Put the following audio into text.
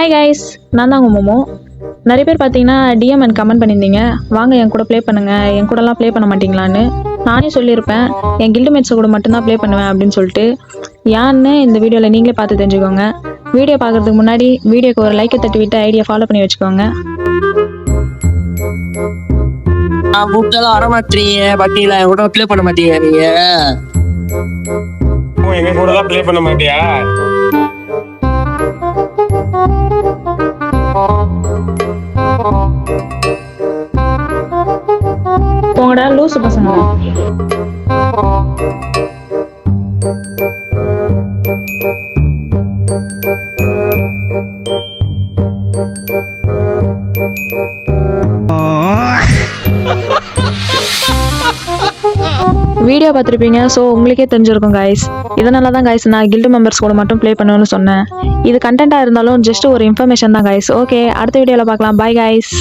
Hi guys, நான் தான் உங்கள் மோமோ. நிறைய பேர் பார்த்தீங்கன்னா டிஎம் அண்ட் கமெண்ட் பண்ணியிருந்தீங்க, வாங்க என் கூட ப்ளே பண்ணுங்கள், என் கூடலாம் ப்ளே பண்ண மாட்டிங்களான்னு. நானே சொல்லியிருப்பேன் என் கில்டு மேட்ஸை கூட மட்டும்தான் ப்ளே பண்ணுவேன் அப்படின்னு சொல்லிட்டு. யான்னு இந்த வீடியோவில் நீங்களே பார்த்து தெரிஞ்சுக்கோங்க. வீடியோ பார்க்குறதுக்கு முன்னாடி வீடியோக்கு ஒரு லைக்கை தட்டி விட்டு ஐடியா ஃபாலோ பண்ணி வச்சுக்கோங்க. கூப்பிட்டாலும் வர மாட்டீங்க, பாத்தீங்களா? என் கூட ப்ளே பண்ண மாட்டீங்க நீங்க. எங்க கூட தான் ப்ளே பண்ண மாட்டியா? போங்கடா லூசு பசங்களா. வீடியோ பார்த்துருப்பீங்க, ஸோ உங்களுக்கே தெரிஞ்சிருக்கும் கைஸ். இதனால தான் கைஸ் நான் கில்டு மெம்பர்ஸ் கூட மட்டும் ப்ளே பண்ணுவேன்னு சொன்னேன். இது கண்டென்ட்டாக இருந்தாலும் ஜஸ்ட் ஒரு இன்ஃபர்மேஷன் தான் கைஸ். ஓகே, அடுத்த வீடியோவில் பார்க்கலாம். Bye guys.